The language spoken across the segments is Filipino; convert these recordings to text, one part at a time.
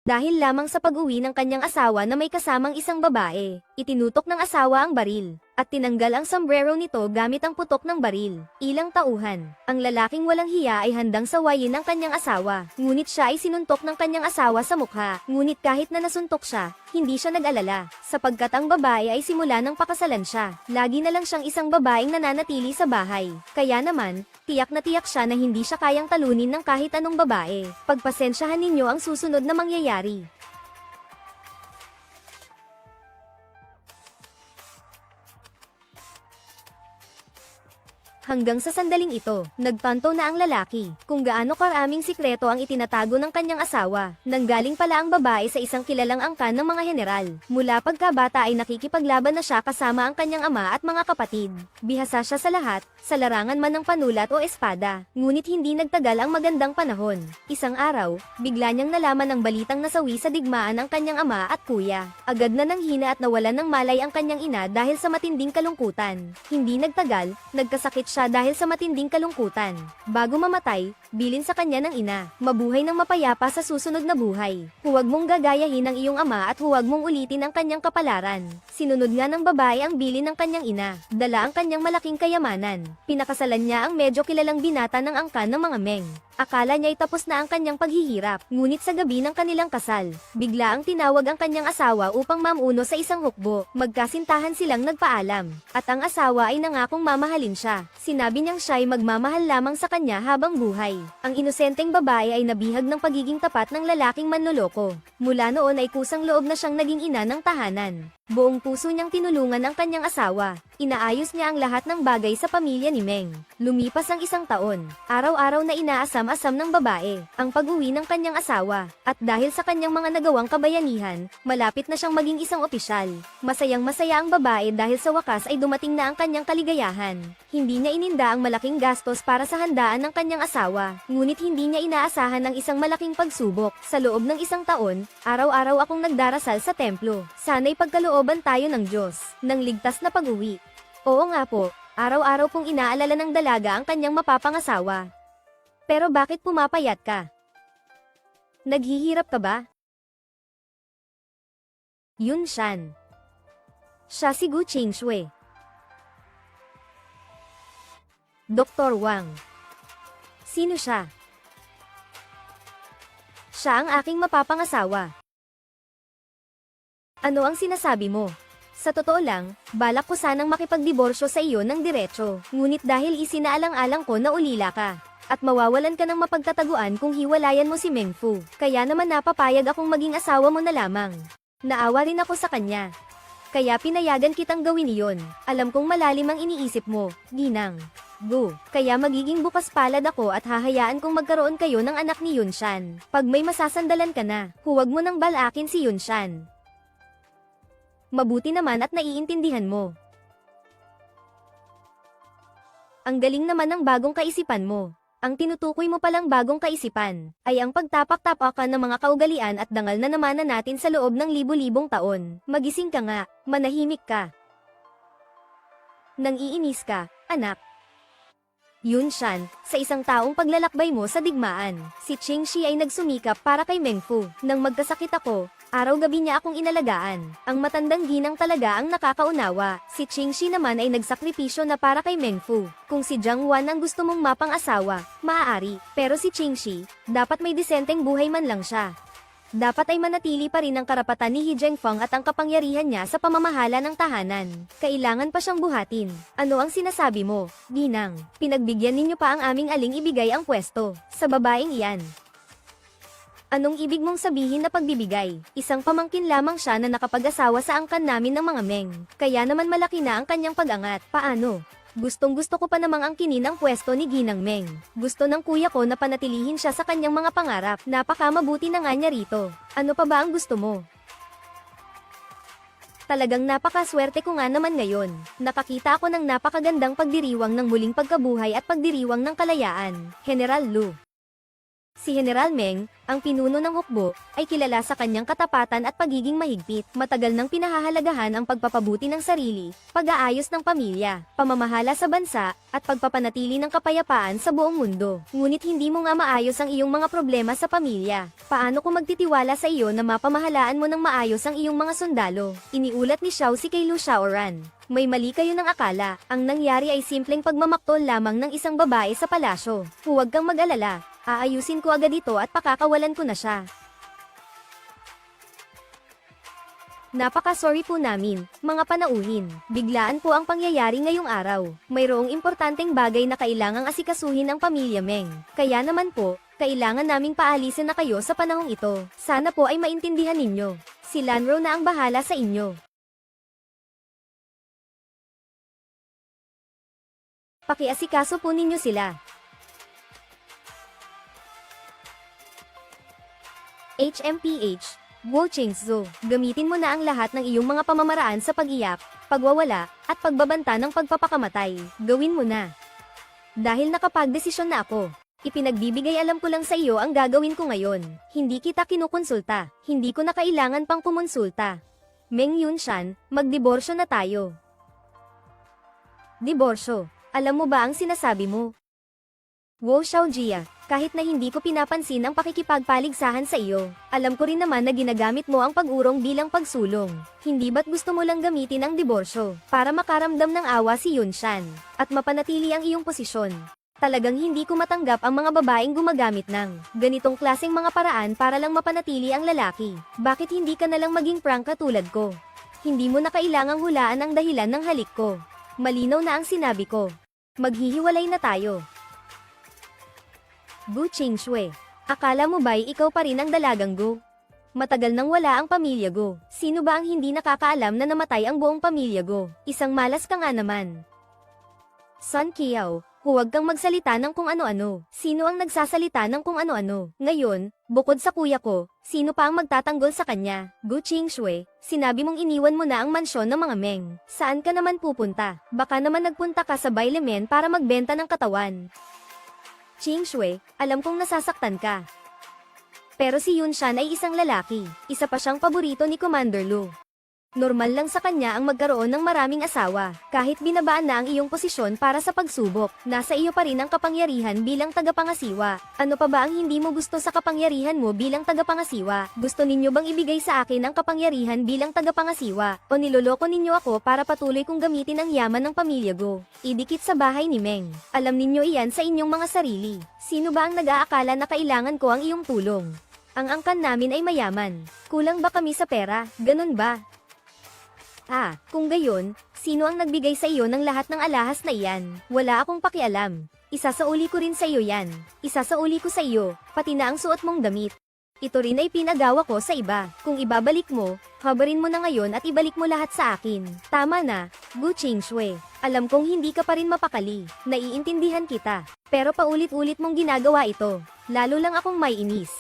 Dahil lamang sa pag-uwi ng kanyang asawa na may kasamang isang babae, itinutok ng asawa ang baril, at tinanggal ang sombrero nito gamit ang putok ng baril. Ilang tauhan, ang lalaking walang hiya ay handang sawayin ang kanyang asawa, ngunit siya ay sinuntok ng kanyang asawa sa mukha. Ngunit kahit na nasuntok siya, hindi siya nag-alala, sapagkat ang babae ay simula ng pakasalan siya. Lagi na lang siyang isang babaeng nananatili sa bahay. Kaya naman, tiyak na tiyak siya na hindi siya kayang talunin ng kahit anong babae. Pagpasensyahan ninyo ang susunod na mangyayari. Hanggang sa sandaling ito, nagtanto na ang lalaki kung gaano karaming sikreto ang itinatago ng kanyang asawa. Nanggaling pala ang babae sa isang kilalang angkan ng mga general. Mula pagkabata ay nakikipaglaban na siya kasama ang kanyang ama at mga kapatid. Bihasa siya sa lahat, sa larangan man ng panulat o espada. Ngunit hindi nagtagal ang magandang panahon. Isang araw, bigla niyang nalaman ng balitang nasawi sa digmaan ang kanyang ama at kuya. Agad na nanghina at nawalan ng malay ang kanyang ina dahil sa matinding kalungkutan. Hindi nagtagal, nagkasakit siya dahil sa matinding kalungkutan. Bago mamatay, bilin sa kanya ng ina, mabuhay ng mapayapa sa susunod na buhay. Huwag mong gagayahin ang iyong ama at huwag mong ulitin ang kanyang kapalaran. Sinunod nga ng babae ang bilin ng kanyang ina, dala ang kanyang malaking kayamanan. Pinakasalan niya ang medyo kilalang binata ng angkan ng mga Meng. Akala niya ay tapos na ang kanyang paghihirap, ngunit sa gabi ng kanilang kasal, bigla ang tinawag ang kanyang asawa upang mamuno sa isang hukbo. Magkasintahan silang nagpaalam, at ang asawa ay nangakong mamahalin siya. Sinabi niyang siya ay magmamahal lamang sa kanya habang buhay. Ang inosenteng babae ay nabihag ng pagiging tapat ng lalaking manloloko. Mula noon ay kusang loob na siyang naging ina ng tahanan. Buong puso niyang tinulungan ang kanyang asawa. Inaayos niya ang lahat ng bagay sa pamilya ni Meng. Lumipas ang isang taon. Araw-araw na inaasam-asam ng babae ang pag-uwi ng kanyang asawa. At dahil sa kanyang mga nagawang kabayanihan, malapit na siyang maging isang opisyal. Masayang-masaya ang babae dahil sa wakas ay dumating na ang kanyang kaligayahan. Hindi niya ininda ang malaking gastos para sa handaan ng kanyang asawa. Ngunit hindi niya inaasahan ang isang malaking pagsubok. Sa loob ng isang taon, araw-araw akong nagdarasal sa templo. Sana'y pagkalooban tayo ng Diyos, ng ligtas na pag-uwi. Oo nga po, araw-araw kong inaalala ng dalaga ang kanyang mapapangasawa. Pero bakit pumapayat ka? Naghihirap ka ba? Yun Shan. Siya si Gu Qingshui. Dr. Wang. Sino siya? Siya ang aking mapapangasawa. Ano ang sinasabi mo? Sa totoo lang, balak ko sanang makipagdiborsyo sa iyo ng diretso. Ngunit dahil isinaalang-alang ko na ulila ka, at mawawalan ka ng mapagtataguan kung hiwalayan mo si Meng Fu. Kaya naman napapayag akong maging asawa mo na lamang. Naawa rin ako sa kanya. Kaya pinayagan kitang gawin iyon. Alam kong malalim ang iniisip mo, Ginang. Gu. Kaya magiging bukas palad ako at hahayaan kong magkaroon kayo ng anak ni Yunshan. Pag may masasandalan ka na, huwag mo nang balakin si Yunshan. Mabuti naman at naiintindihan mo. Ang galing naman ng bagong kaisipan mo. Ang tinutukoy mo palang bagong kaisipan, ay ang pagtapak-tapakan ng mga kaugalian at dangal na namana natin sa loob ng libu-libong taon. Magising ka nga, manahimik ka. Nang iinis ka, anak. Yunshan, sa isang taong paglalakbay mo sa digmaan, si Qingxi ay nagsumikap para kay Meng Fu. Nang magkasakit ako, araw-gabi niya akong inalagaan. Ang matandang ginang talaga ang nakakaunawa. Si Qingxi naman ay nagsakripisyo na para kay Meng Fu. Kung si Jiang Wan ang gusto mong mapang-asawa, maaari. Pero si Qingxi, dapat may disenteng buhay man lang siya. Dapat ay manatili pa rin ang karapatan ni He Zhengfeng at ang kapangyarihan niya sa pamamahala ng tahanan. Kailangan pa siyang buhatin. Ano ang sinasabi mo, Ginang? Pinagbigyan ninyo pa ang aming aling ibigay ang pwesto sa babaeng iyan. Anong ibig mong sabihin na pagbibigay? Isang pamangkin lamang siya na nakapag-asawa sa angkan namin ng mga Meng. Kaya naman malaki na ang kanyang pag-angat. Paano? Gustong-gusto ko pa namang angkinin ang pwesto ni Ginang Meng. Gusto ng kuya ko na panatilihin siya sa kanyang mga pangarap. Napakamabuti na nga niya rito. Ano pa ba ang gusto mo? Talagang napakaswerte ko nga naman ngayon. Nakakita ako ng napakagandang pagdiriwang ng muling pagkabuhay at pagdiriwang ng kalayaan. General Lu. Si General Meng, ang pinuno ng hukbo, ay kilala sa kanyang katapatan at pagiging mahigpit. Matagal nang pinahahalagahan ang pagpapabuti ng sarili, pag-aayos ng pamilya, pamamahala sa bansa, at pagpapanatili ng kapayapaan sa buong mundo. Ngunit hindi mo nga maayos ang iyong mga problema sa pamilya. Paano kung magtitiwala sa iyo na mapamahalaan mo ng maayos ang iyong mga sundalo? Iniulat ni Xiao Si kay Lu Xiaoran. May mali kayo ng akala. Ang nangyari ay simpleng pagmamaktol lamang ng isang babae sa palasyo. Huwag kang mag-alala. Aayusin ko agad ito at pakakawalan ko na siya. Napaka-sorry po namin, mga panauhin. Biglaan po ang pangyayari ngayong araw. Mayroong importanteng bagay na kailangang asikasuhin ng pamilya Meng. Kaya naman po, kailangan naming paalisin na kayo sa panahong ito. Sana po ay maintindihan ninyo. Si Lanro na ang bahala sa inyo. Pakiasikaso po ninyo sila. HMPH, Wu Qingzu, gamitin mo na ang lahat ng iyong mga pamamaraan sa pag-iyak, pagwawala, at pagbabanta ng pagpapakamatay. Gawin mo na. Dahil nakapagdesisyon na ako, ipinagbibigay alam ko lang sa iyo ang gagawin ko ngayon. Hindi kita kinukonsulta, hindi ko na kailangan pang kumonsulta. Meng Yunshan, magdiborsyo na tayo. Diborsyo, alam mo ba ang sinasabi mo? Wu Xiaojia, kahit na hindi ko pinapansin ang pakikipagpaligsahan sa iyo, alam ko rin naman na ginagamit mo ang pag-urong bilang pagsulong. Hindi ba't gusto mo lang gamitin ang diborsyo para makaramdam ng awa si Yunshan at mapanatili ang iyong posisyon? Talagang hindi ko matanggap ang mga babaeng gumagamit ng ganitong klaseng mga paraan para lang mapanatili ang lalaki. Bakit hindi ka na lang maging prank katulad ko? Hindi mo na kailangang hulaan ang dahilan ng halik ko. Malinaw na ang sinabi ko. Maghihiwalay na tayo. Gu Qingshui, akala mo ba'y ikaw pa rin ang dalagang Gu? Matagal nang wala ang pamilya Gu. Sino ba ang hindi nakakaalam na namatay ang buong pamilya Gu? Isang malas ka nga naman. Sun Qiao, huwag kang magsalita ng kung ano-ano. Sino ang nagsasalita ng kung ano-ano? Ngayon, bukod sa kuya ko, sino pa ang magtatanggol sa kanya? Gu Qingshui, sinabi mong iniwan mo na ang mansyon ng mga Meng. Saan ka naman pupunta? Baka naman nagpunta ka sa Bailemen para magbenta ng katawan. Qingshui, alam kong nasasaktan ka. Pero si Yunshan ay isang lalaki, isa pa siyang paborito ni Commander Lu. Normal lang sa kanya ang magkaroon ng maraming asawa, kahit binabaan na ang iyong posisyon para sa pagsubok, nasa iyo pa rin ang kapangyarihan bilang tagapangasiwa. Ano pa ba ang hindi mo gusto sa kapangyarihan mo bilang tagapangasiwa? Gusto ninyo bang ibigay sa akin ang kapangyarihan bilang tagapangasiwa? O niloloko ninyo ako para patuloy kong gamitin ang yaman ng pamilya Go? Idikit sa bahay ni Meng. Alam ninyo iyan sa inyong mga sarili. Sino ba ang nag-aakala na kailangan ko ang iyong tulong? Ang angkan namin ay mayaman. Kulang ba kami sa pera? Ganun ba? Kung gayon, sino ang nagbigay sa iyo ng lahat ng alahas na iyan? Wala akong pakialam. Isasauli ko rin sa iyo yan. Isasauli ko sa iyo, pati na ang suot mong damit. Ito rin ay pinagawa ko sa iba. Kung ibabalik mo, habarin mo na ngayon at ibalik mo lahat sa akin. Tama na, Gu Qingshui. Alam kong hindi ka pa rin mapakali. Naiintindihan kita. Pero paulit-ulit mong ginagawa ito. Lalo lang akong may inis.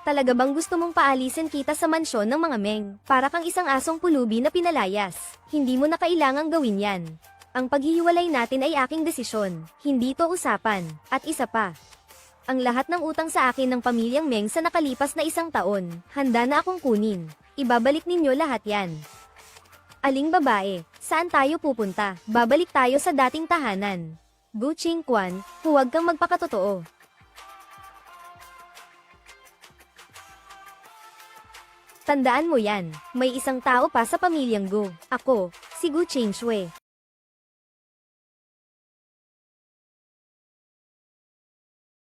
Talaga bang gusto mong paalisin kita sa mansyon ng mga Meng? Para kang isang asong pulubi na pinalayas. Hindi mo na kailangang gawin yan. Ang paghihiwalay natin ay aking desisyon. Hindi to usapan. At isa pa. Ang lahat ng utang sa akin ng pamilyang Meng sa nakalipas na 1 taon, handa na akong kunin. Ibabalik ninyo lahat yan. Aling babae, saan tayo pupunta? Babalik tayo sa dating tahanan. Gu Qingquan, huwag kang magpakatotoo. Tandaan mo yan, may isang tao pa sa pamilyang Gu. Ako, si Gu Qingshui.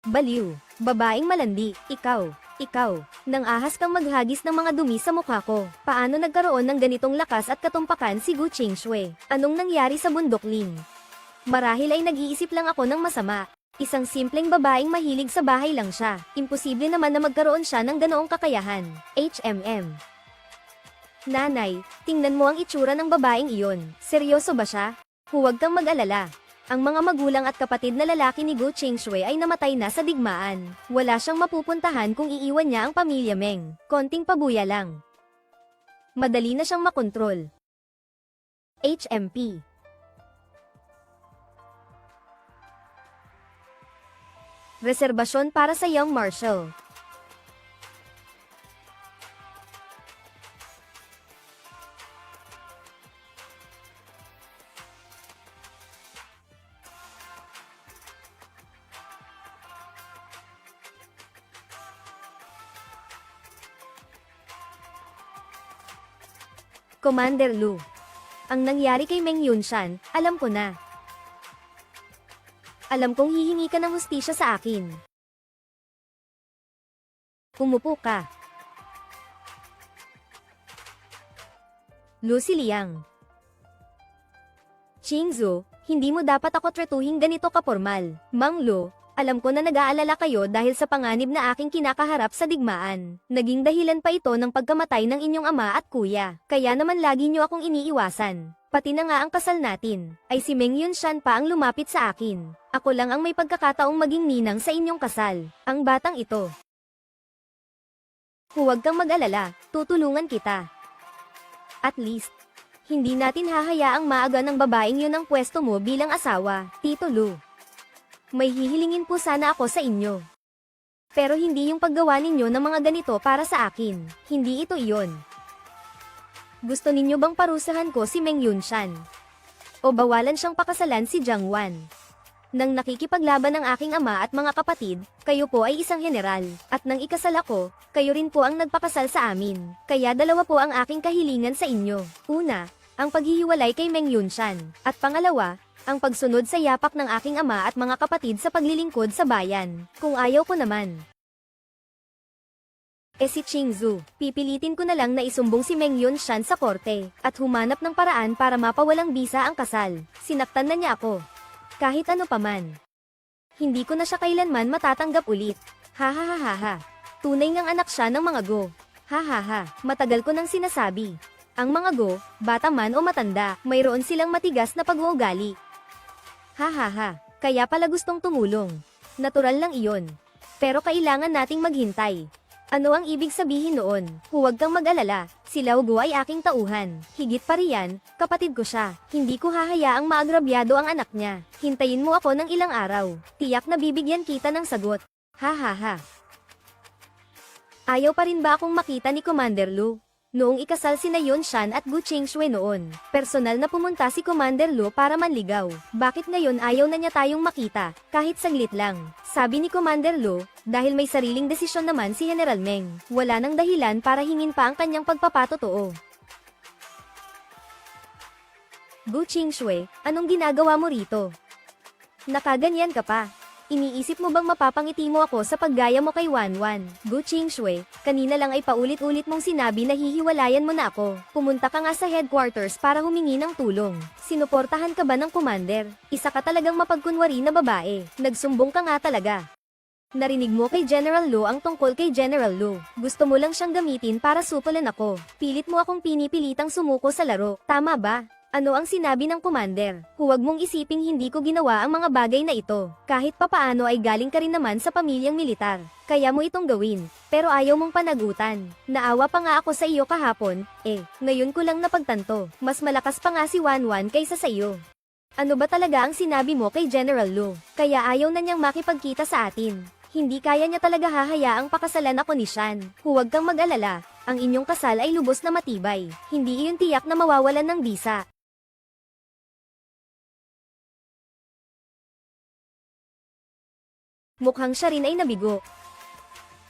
Baliw, babaeng malandi, ikaw, nang ahas kang maghagis ng mga dumi sa mukha ko. Paano nagkaroon ng ganitong lakas at katumpakan si Gu Qingshui? Anong nangyari sa bundok Ling? Marahil ay nag-iisip lang ako ng masama. Isang simpleng babaeng mahilig sa bahay lang siya. Imposible naman na magkaroon siya ng ganoong kakayahan. HMM. Nanay, tingnan mo ang itsura ng babaeng iyon. Seryoso ba siya? Huwag kang mag-alala. Ang mga magulang at kapatid na lalaki ni Gu Qingshui ay namatay na sa digmaan. Wala siyang mapupuntahan kung iiwan niya ang pamilya Meng. Konting pabuya lang. Madali na siyang makontrol. HMP. Reserbasyon para sa Young Marshal. Commander Lu. Ang nangyari kay Meng Yunshan, alam ko na. Alam kong hihingi ka ng hustisya sa akin. Umupo ka. Lu Siliang. Qingzu, hindi mo dapat ako tretuhin ganito kapormal. Mang Lu, alam ko na nag-aalala kayo dahil sa panganib na aking kinakaharap sa digmaan. Naging dahilan pa ito ng pagkamatay ng inyong ama at kuya. Kaya naman lagi niyo akong iniiwasan. Pati na nga ang kasal natin, ay si Meng Yunshan pa ang lumapit sa akin. Ako lang ang may pagkakataong maging ninang sa inyong kasal. Ang batang ito. Huwag kang mag-alala, tutulungan kita. At least, hindi natin hahayaang maaga ng babaeng yun ang pwesto mo bilang asawa, Tito Lu. May hihilingin po sana ako sa inyo. Pero hindi yung paggawa ninyo ng mga ganito para sa akin. Hindi ito iyon. Gusto ninyo bang parusahan ko si Meng Yunshan? O bawalan siyang pakasalan si Jiang Wan? Nang nakikipaglaban ng aking ama at mga kapatid, kayo po ay isang general. At nang ikasal ako, kayo rin po ang nagpakasal sa amin. Kaya dalawa po ang aking kahilingan sa inyo. Una, ang paghihiwalay kay Meng Yunshan. At pangalawa, ang pagsunod sa yapak ng aking ama at mga kapatid sa paglilingkod sa bayan. Kung ayaw ko naman. Si Qingzu, pipilitin ko na lang na isumbong si Meng Yunshan sa korte, at humanap ng paraan para mapawalang bisa ang kasal. Sinaktan na niya ako. Kahit ano paman. Hindi ko na siya kailanman matatanggap ulit. Ha. Tunay ngang anak siya ng mga Go. Ha. Matagal ko nang sinasabi. Ang mga Go, bata man o matanda, mayroon silang matigas na pag-uugali. Ha. Kaya pala gustong tumulong. Natural lang iyon. Pero kailangan nating maghintay. Ano ang ibig sabihin noon? Huwag kang mag-alala, si Lao Guo ay aking tauhan. Higit pa riyan, kapatid ko siya. Hindi ko hahayaang maagrabyado ang anak niya. Hintayin mo ako ng ilang araw. Tiyak na bibigyan kita ng sagot. Ha. Ayaw pa rin ba akong makita ni Commander Lu? Noong ikasal sina Yunshan at Gu Qingshui noon, personal na pumunta si Commander Lu para manligaw. Bakit ngayon ayaw na niya tayong makita, kahit saglit lang? Sabi ni Commander Lu, dahil may sariling desisyon naman si General Meng, wala nang dahilan para hingin pa ang kanyang pagpapatotoo. Gu Qingshui, anong ginagawa mo rito? Nakaganyan ka pa. Iniisip mo bang mapapangiti mo ako sa paggaya mo kay Wanwan? Gu Qingshui, kanina lang ay paulit-ulit mong sinabi na hihiwalayan mo na ako. Pumunta ka nga sa headquarters para humingi ng tulong. Sinuportahan ka ba ng commander? Isa ka talagang mapagkunwari na babae. Nagsumbong ka nga talaga. Narinig mo kay General Lu ang tungkol kay General Lu. Gusto mo lang siyang gamitin para supulan ako. Pilit mo akong pinipilitang sumuko sa laro. Tama ba? Ano ang sinabi ng commander? Huwag mong isiping hindi ko ginawa ang mga bagay na ito. Kahit papaano ay galing ka rin naman sa pamilyang militar. Kaya mo itong gawin. Pero ayaw mong panagutan. Naawa pa nga ako sa iyo kahapon. Ngayon ko lang napagtanto. Mas malakas pa nga si Wanwan kaysa sa iyo. Ano ba talaga ang sinabi mo kay General Lu? Kaya ayaw na niyang makipagkita sa atin. Hindi kaya niya talaga hahayaang pakasalan ako ni Shan. Huwag kang mag-alala. Ang inyong kasal ay lubos na matibay. Hindi iyon tiyak na mawawalan ng bisa. Mukhang siya rin ay nabigo.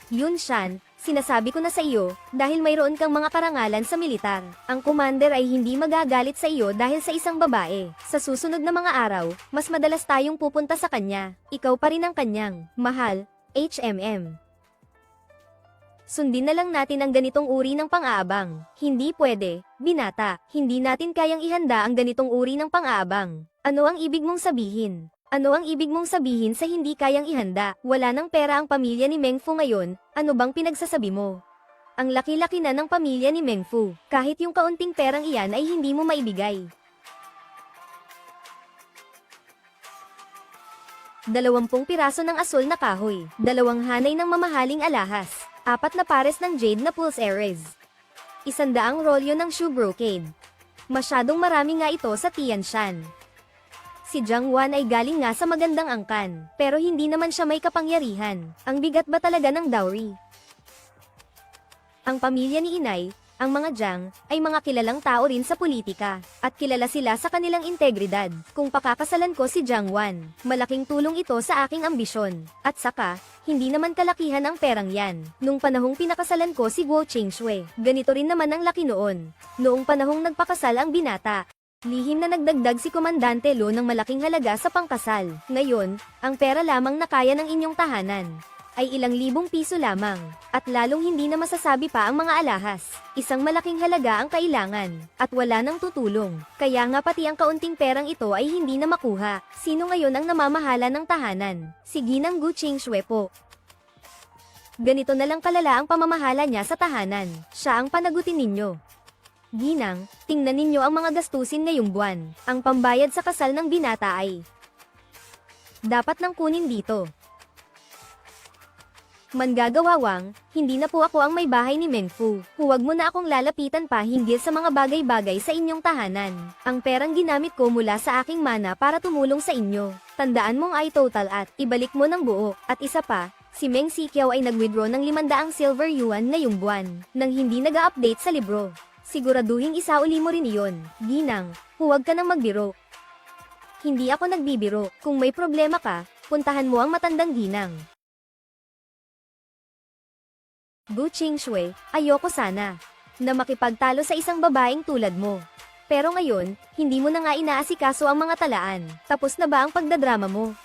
Yunshan, sinasabi ko na sa iyo, dahil mayroon kang mga karangalan sa militar. Ang commander ay hindi magagalit sa iyo dahil sa isang babae. Sa susunod na mga araw, mas madalas tayong pupunta sa kanya. Ikaw pa rin ang kanyang mahal, HMM. Sundin na lang natin ang ganitong uri ng pang-aabang. Hindi pwede, binata. Hindi natin kayang ihanda ang ganitong uri ng pang-aabang. Ano ang ibig mong sabihin? Ano ang ibig mong sabihin sa hindi kayang ihanda? Wala ng pera ang pamilya ni Meng Fu ngayon, ano bang pinagsasabi mo? Ang laki-laki na ng pamilya ni Meng Fu, kahit yung kaunting perang iyan ay hindi mo maibigay. 20 piraso ng asul na kahoy, 2 hanay ng mamahaling alahas, 4 na pares ng jade na pulse earrings, 100 rolyo ng shoe brocade. Masyadong marami nga ito sa Tianshan. Si Jiang Wan ay galing nga sa magandang angkan, pero hindi naman siya may kapangyarihan. Ang bigat ba talaga ng dowry? Ang pamilya ni Inay, ang mga Jiang, ay mga kilalang tao rin sa politika, at kilala sila sa kanilang integridad. Kung pakakasalan ko si Jiang Wan, malaking tulong ito sa aking ambisyon. At saka, hindi naman kalakihan ang perang yan. Nung panahong pinakasalan ko si Guo Qingshui, ganito rin naman ang laki noon. Noong panahong nagpakasal ang binata, lihim na nagdagdag si Komandante Lo ng malaking halaga sa pangkasal. Ngayon, ang pera lamang na kaya ng inyong tahanan ay ilang libong piso lamang, at lalong hindi na masasabi pa ang mga alahas. Isang malaking halaga ang kailangan, at wala nang tutulong. Kaya nga pati ang kaunting perang ito ay hindi na makuha. Sino ngayon ang namamahala ng tahanan? Si Ginang Gu Qingshui po. Ganito na lang kalala ang pamamahala niya sa tahanan. Siya ang panagutin ninyo. Ginang, tingnan ninyo ang mga gastusin ngayong buwan. Ang pambayad sa kasal ng binata ay dapat nang kunin dito. Manggagawawang, hindi na po ako ang may bahay ni Meng Fu. Huwag mo na akong lalapitan pa hinggil sa mga bagay-bagay sa inyong tahanan. Ang perang ginamit ko mula sa aking mana para tumulong sa inyo. Tandaan mong ay total at ibalik mo ng buo. At isa pa, si Meng Siqiao ay nag-withdraw ng 500 silver yuan ngayong buwan, nang hindi nag-update sa libro. Siguraduhin isauli mo rin iyon. Ginang, huwag ka nang magbiro. Hindi ako nagbibiro. Kung may problema ka, puntahan mo ang matandang ginang. Gu Qingshui, ayoko sana na makipagtalo sa isang babaeng tulad mo. Pero ngayon, hindi mo na nga inaasikaso ang mga talaan. Tapos na ba ang pagdadrama mo?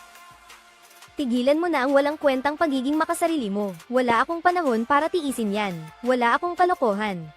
Tigilan mo na ang walang kwentang pagiging makasarili mo. Wala akong panahon para tiisin yan. Wala akong kalokohan.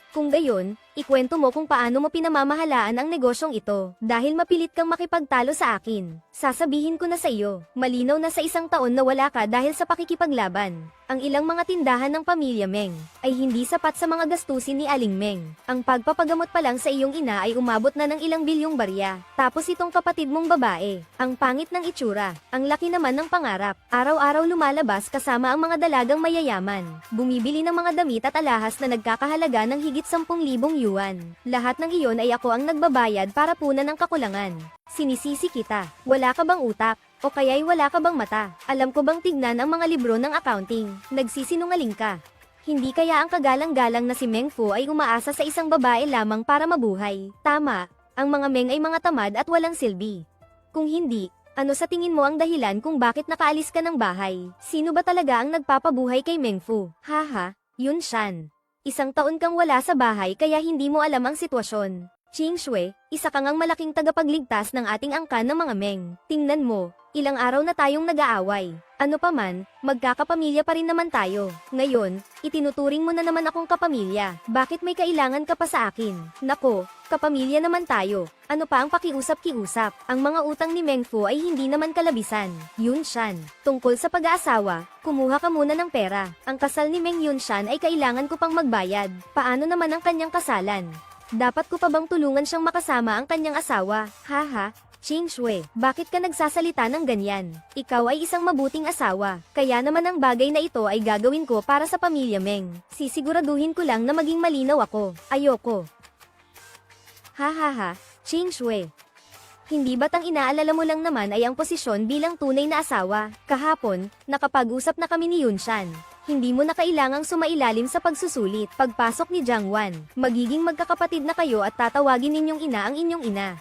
Kung gayon, ikwento mo kung paano mo pinamamahalaan ang negosyong ito. Dahil mapilit kang makipagtalo sa akin, sasabihin ko na sa iyo, malinaw na sa isang taon na wala ka dahil sa pakikipaglaban. Ang ilang mga tindahan ng pamilya Meng ay hindi sapat sa mga gastusin ni Aling Meng. Ang pagpapagamot pa lang sa iyong ina ay umabot na ng ilang bilyong barya. Tapos itong kapatid mong babae, ang pangit ng itsura, ang laki naman ng pangarap. Araw-araw lumalabas kasama ang mga dalagang mayayaman. Bumibili ng mga damit at alahas na nagkakahalaga ng higit 10,000 yuan. Lahat ng iyon ay ako ang nagbabayad para punan ng kakulangan. Sinisisi kita. Wala ka bang utak? O kaya'y wala ka bang mata? Alam ko bang tignan ang mga libro ng accounting? Nagsisinungaling ka. Hindi kaya ang kagalang-galang na si Meng Fu ay umaasa sa isang babae lamang para mabuhay? Tama, ang mga Meng ay mga tamad at walang silbi. Kung hindi, ano sa tingin mo ang dahilan kung bakit nakaalis ka ng bahay? Sino ba talaga ang nagpapabuhay kay Meng Fu? Haha, Yun Shan. Isang taon kang wala sa bahay kaya hindi mo alam ang sitwasyon. Qingshui, isa ka ngang malaking tagapagligtas ng ating angkan ng mga Meng. Tingnan mo, ilang araw na tayong nag-aaway. Ano pa man, magkakapamilya pa rin naman tayo. Ngayon, itinuturing mo na naman akong kapamilya. Bakit may kailangan ka pa sa akin? Nako, kapamilya naman tayo. Ano pa ang pakiusap-kiusap? Ang mga utang ni Meng Fu ay hindi naman kalabisan. Yun Shan, tungkol sa pag-aasawa, kumuha ka muna ng pera. Ang kasal ni Meng Yun Shan ay kailangan ko pang magbayad. Paano naman ang kanyang kasalan? Dapat ko pa bang tulungan siyang makasama ang kanyang asawa? Haha, Qingshui, bakit ka nagsasalita ng ganyan? Ikaw ay isang mabuting asawa, kaya naman ang bagay na ito ay gagawin ko para sa pamilya Meng. Sisiguraduhin ko lang na maging malinaw ako. Ayoko. Hahaha, Qingshui. Hindi ba't ang inaalala mo lang naman ay ang posisyon bilang tunay na asawa? Kahapon, nakapag-usap na kami ni Yun Shan. Hindi mo na kailangang sumailalim sa pagsusulit. Pagpasok ni Jiang Wan, magiging magkakapatid na kayo at tatawagin ninyong ina ang inyong ina.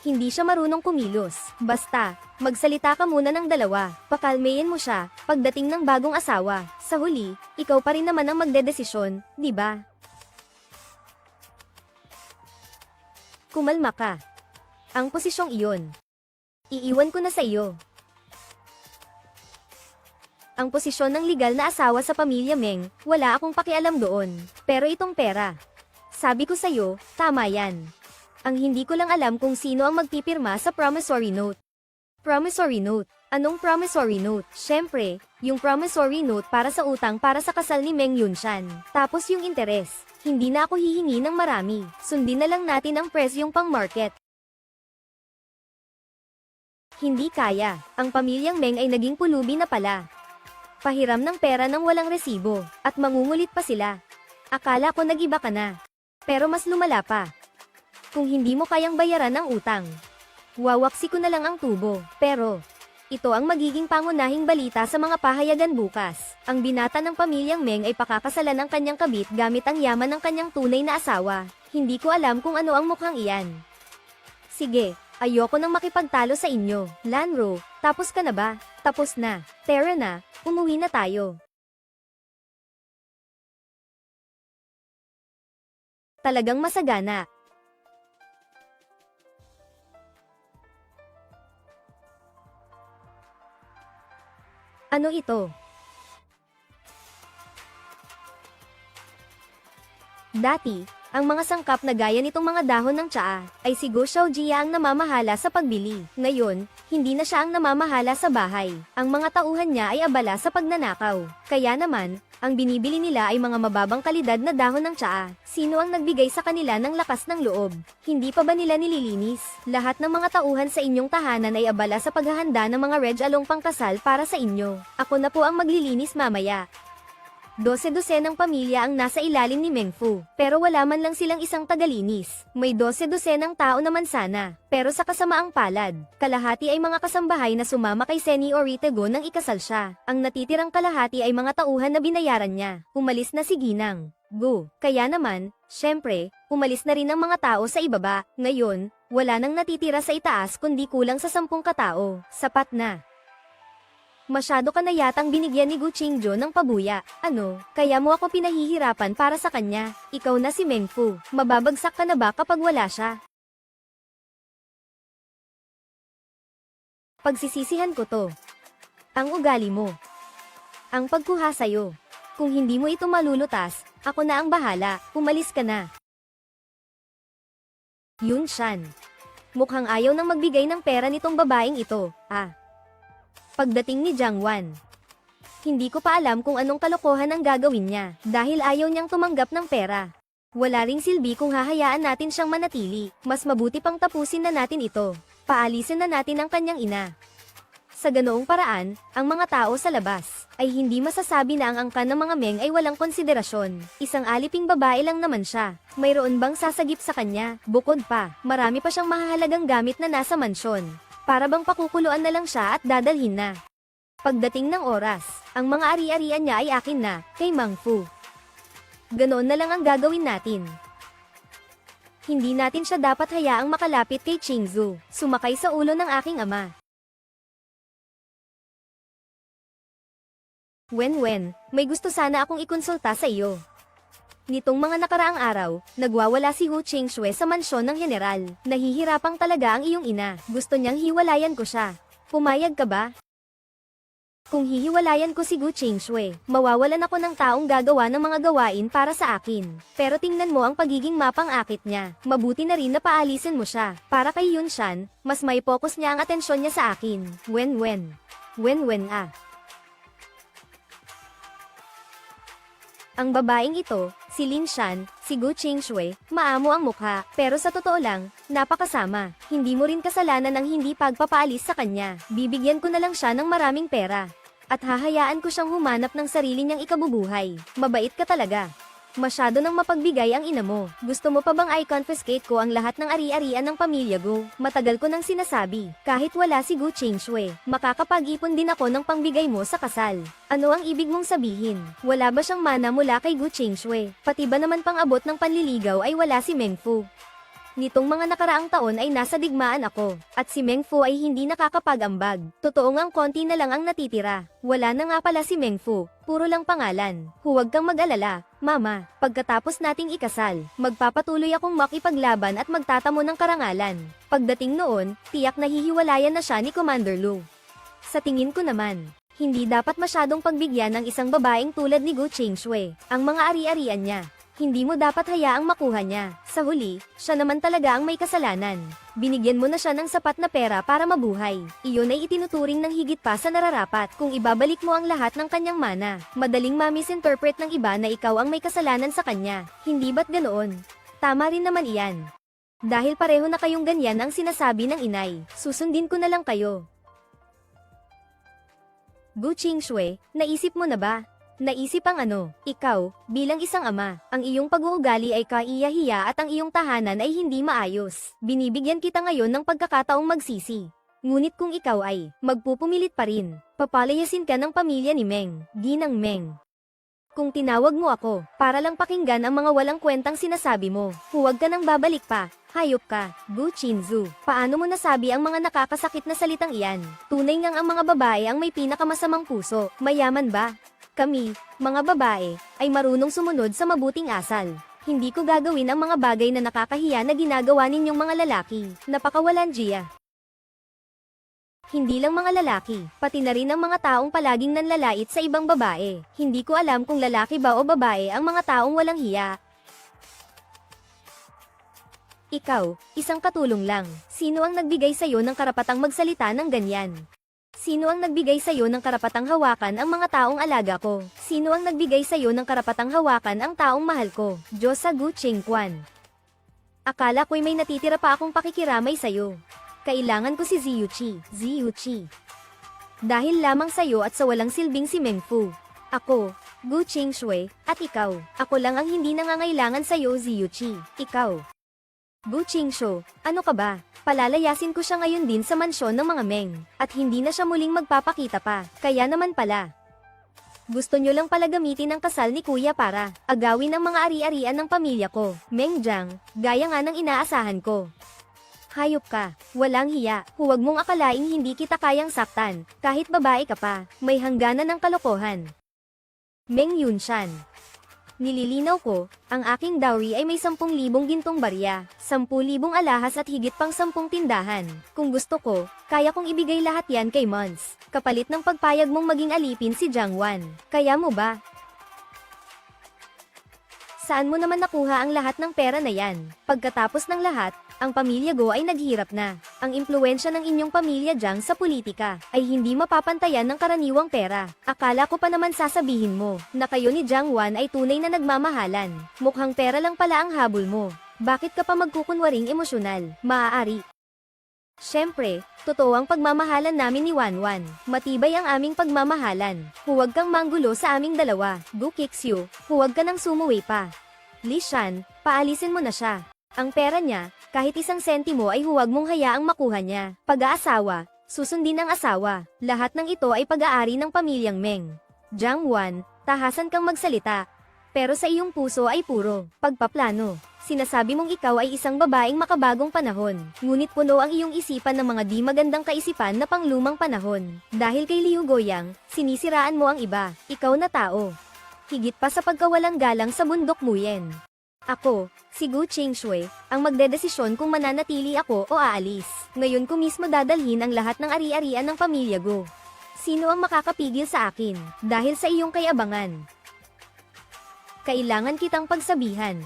Hindi siya marunong kumilos. Basta, magsalita ka muna ng dalawa. Pakalmayin mo siya, pagdating ng bagong asawa. Sa huli, ikaw pa rin naman ang magdedesisyon, di ba? Kumalma ka. Ang posisyong iyon, iiwan ko na sa iyo. Ang posisyon ng legal na asawa sa pamilya Meng, wala akong pakialam doon. Pero itong pera, sabi ko sa'yo, tama yan. Ang hindi ko lang alam kung sino ang magpipirma sa promissory note. Promissory note? Anong promissory note? Siyempre, yung promissory note para sa utang para sa kasal ni Meng Yun Shan. Tapos yung interes. Hindi na ako hihingi ng marami. Sundin na lang natin ang presyong pang-market. Hindi kaya. Ang pamilyang Meng ay naging pulubi na pala. Pahiram ng pera ng walang resibo, at mangungulit pa sila. Akala ko nag-iba ka na. Pero mas lumala pa. Kung hindi mo kayang bayaran ang utang, wawaksi ko na lang ang tubo. Pero, ito ang magiging pangunahing balita sa mga pahayagan bukas. Ang binata ng pamilyang Meng ay pakakasalan ng kanyang kabit gamit ang yaman ng kanyang tunay na asawa. Hindi ko alam kung ano ang mukhang iyan. Sige, ayoko nang makipagtalo sa inyo. Lanro, tapos ka na ba? Tapos na. Tara na, umuwi na tayo. Talagang masagana. Ano ito? Dati, ang mga sangkap na gaya nitong mga dahon ng tsaa, ay si Go Xiaojia ang namamahala sa pagbili. Ngayon, hindi na siya ang namamahala sa bahay. Ang mga tauhan niya ay abala sa pagnanakaw. Kaya naman, ang binibili nila ay mga mababang kalidad na dahon ng tsaa. Sino ang nagbigay sa kanila ng lakas ng loob? Hindi pa ba nila nililinis? Lahat ng mga tauhan sa inyong tahanan ay abala sa paghahanda ng mga red along pangkasal para sa inyo. Ako na po ang maglilinis mamaya. 12-dosenang pamilya ang nasa ilalim ni Meng Fu, pero wala man lang silang isang tagalinis. May 12-dosenang tao naman sana, pero sa kasamaang palad, kalahati ay mga kasambahay na sumama kay Seniorita Go nang ikasal siya. Ang natitirang kalahati ay mga tauhan na binayaran niya. Umalis na si Ginang Go. Kaya naman, syempre, umalis na rin ang mga tao sa ibaba. Ngayon, wala nang natitira sa itaas kundi kulang sa 10 katao. Sapat na. Masyado ka na yatang binigyan ni Gu Qingzhou ng pabuya. Ano, kaya mo ako pinahihirapan para sa kanya? Ikaw na si Meng Fu. Mababagsak ka na ba kapag wala siya? Pagsisisihan ko to. Ang ugali mo. Ang pagkuha sa'yo. Kung hindi mo ito malulutas, ako na ang bahala. Umalis ka na. Yun Shan. Mukhang ayaw nang magbigay ng pera nitong babaeng ito. Pagdating ni Jiang Wan, hindi ko pa alam kung anong kalokohan ang gagawin niya, dahil ayaw niyang tumanggap ng pera. Wala ring silbi kung hahayaan natin siyang manatili, mas mabuti pang tapusin na natin ito. Paalisin na natin ang kanyang ina. Sa ganoong paraan, ang mga tao sa labas, ay hindi masasabi na ang angkan ng mga Meng ay walang konsiderasyon. Isang aliping babae lang naman siya. Mayroon bang sasagip sa kanya? Bukod pa, marami pa siyang mahahalagang gamit na nasa mansyon. Para bang pakukuluan na lang siya at dadalhin na. Pagdating ng oras, ang mga ari-arian niya ay akin na, kay Mang Fu. Ganoon na lang ang gagawin natin. Hindi natin siya dapat hayaang makalapit kay Qingzhou, sumakay sa ulo ng aking ama. Wen, may gusto sana akong ikonsulta sa iyo. Nitong mga nakaraang araw, nagwawala si Hu Qingshui sa mansyon ng general. Nahihirapang talaga ang iyong ina. Gusto niyang hiwalayan ko siya. Pumayag ka ba? Kung hihiwalayan ko si Gu Qingshui, mawawalan ako ng taong gagawa ng mga gawain para sa akin. Pero tingnan mo ang pagiging mapang-akit niya. Mabuti na rin na paalisin mo siya. Para kay Yun Shan, mas may focus niya ang atensyon niya sa akin. Wen. Ang babaeng ito, si Lin Shan, si Gu Qingshui, maamo ang mukha, pero sa totoo lang, napakasama. Hindi mo rin kasalanan ang hindi pagpapaalis sa kanya. Bibigyan ko na lang siya ng maraming pera. At hahayaan ko siyang humanap ng sarili niyang ikabubuhay. Mabait ka talaga. Masyado nang mapagbigay ang ina mo. Gusto mo pa bang i-confiscate ko ang lahat ng ari-arian ng pamilya Gu? Matagal ko nang sinasabi, kahit wala si Gu Qingshui, makakapag-ipon din ako ng pangbigay mo sa kasal. Ano ang ibig mong sabihin? Wala ba siyang mana mula kay Gu Qingshui? Pati ba naman pang-abot ng panliligaw ay wala si Meng Fu? Nitong mga nakaraang taon ay nasa digmaan ako, at si Meng Fu ay hindi nakakapag-ambag. Totoo ngang konti na lang ang natitira. Wala na nga pala si Meng Fu, puro lang pangalan. Huwag kang mag-alala, Mama. Pagkatapos nating ikasal, magpapatuloy akong makipaglaban at magtatamo ng karangalan. Pagdating noon, tiyak na hihiwalayan na siya ni Commander Lu. Sa tingin ko naman, hindi dapat masyadong pagbigyan ng isang babaeng tulad ni Gu Qingshui ang mga ari-arian niya. Hindi mo dapat hayaang makuha niya. Sa huli, siya naman talaga ang may kasalanan. Binigyan mo na siya ng sapat na pera para mabuhay. Iyon ay itinuturing ng higit pa sa nararapat. Kung ibabalik mo ang lahat ng kanyang mana, madaling ma-misinterpret ng iba na ikaw ang may kasalanan sa kanya. Hindi ba't ganoon? Tama rin naman iyan. Dahil pareho na kayong ganyan ang sinasabi ng inay, susundin ko na lang kayo. Gu Qingshui, naisip mo na ba? Naisip ang ano, ikaw, bilang isang ama, ang iyong pag-uugali ay kaiya-hiya at ang iyong tahanan ay hindi maayos. Binibigyan kita ngayon ng pagkakataong magsisi. Ngunit kung ikaw ay magpupumilit pa rin, papalayasin ka ng pamilya ni Meng, Ginang Meng. Kung tinawag mo ako, para lang pakinggan ang mga walang kwentang sinasabi mo, huwag ka nang babalik pa, hayop ka, Gu Chinzu. Paano mo nasabi ang mga nakakasakit na salitang iyan? Tunay ngang ang mga babae ang may pinakamasamang puso, mayaman ba? Kami, mga babae, ay marunong sumunod sa mabuting asal. Hindi ko gagawin ang mga bagay na nakakahiya na ginagawa ninyong mga lalaki. Napakawalan Gia. Hindi lang mga lalaki, pati na rin ang mga taong palaging nanlalait sa ibang babae. Hindi ko alam kung lalaki ba o babae ang mga taong walang hiya. Ikaw, isang katulong lang. Sino ang nagbigay sa'yo ng karapatang magsalita ng ganyan? Sino ang nagbigay sa'yo ng karapatang hawakan ang mga taong alaga ko? Sino ang nagbigay sa'yo ng karapatang hawakan ang taong mahal ko? Diyos sa Gu Chengquan. Akala ko'y may natitira pa akong pakikiramay sa'yo. Kailangan ko si Ziyuchi. Dahil lamang sa'yo at sa walang silbing si Meng Fu. Ako, Gu Qingshui, at ikaw. Ako lang ang hindi nangangailangan sa'yo, Ziyuchi. Ikaw. Gu Qingshu, ano ka ba? Palalayasin ko siya ngayon din sa mansyon ng mga Meng. At hindi na siya muling magpapakita pa. Kaya naman pala. Gusto nyo lang pala gamitin ang kasal ni Kuya para agawin ang mga ari-arian ng pamilya ko. Meng Jiang, gaya nga ng inaasahan ko. Hayop ka, walang hiya, huwag mong akalaing hindi kita kayang saktan, kahit babae ka pa, may hangganan ng kalokohan. Meng Yunshan. Nililinaw ko, ang aking dowry ay may 10,000 gintong barya, 10,000 alahas at higit pang 10 tindahan. Kung gusto ko, kaya kong ibigay lahat yan kay Mons, kapalit ng pagpayag mong maging alipin si Jiang Wan. Kaya mo ba? Saan mo naman nakuha ang lahat ng pera na yan? Pagkatapos ng lahat, ang pamilya Go ay naghirap na. Ang impluwensya ng inyong pamilya Jiang sa politika ay hindi mapapantayan ng karaniwang pera. Akala ko pa naman sasabihin mo na kayo ni Jiang Wan ay tunay na nagmamahalan. Mukhang pera lang pala ang habol mo. Bakit ka pa magkukunwaring emosyonal? Maaari. Siyempre, totoo ang pagmamahalan namin ni Wanwan. Matibay ang aming pagmamahalan. Huwag kang manggulo sa aming dalawa. Gu Kixu, huwag ka nang sumuwi pa. Li Shan, paalisin mo na siya. Ang pera niya, kahit 1 sentimo ay huwag mong hayaang makuha niya. Pag-aasawa, susundin ang asawa. Lahat ng ito ay pag-aari ng pamilyang Meng. Jiang Wan, tahasan kang magsalita. Pero sa iyong puso ay puro pagpaplano. Sinasabi mong ikaw ay isang babaeng makabagong panahon, ngunit puno ang iyong isipan ng mga di magandang kaisipan na panglumang panahon. Dahil kay Liu Goyang, sinisiraan mo ang iba, ikaw na tao. Higit pa sa pagkawalang galang sa bundok Muyen. Ako, si Gu Qingshui, ang magdedesisyon kung mananatili ako o aalis. Ngayon ko mismo dadalhin ang lahat ng ari-arian ng pamilya Go. Sino ang makakapigil sa akin, dahil sa iyong kayabangan? Kailangan kitang pagsabihan.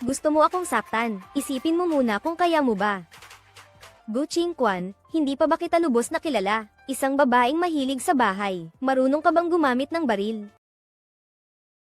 Gusto mo akong saktan, isipin mo muna kung kaya mo ba. Gu Qingquan, hindi pa ba kita lubos na kilala? Isang babaeng mahilig sa bahay. Marunong ka bang gumamit ng baril?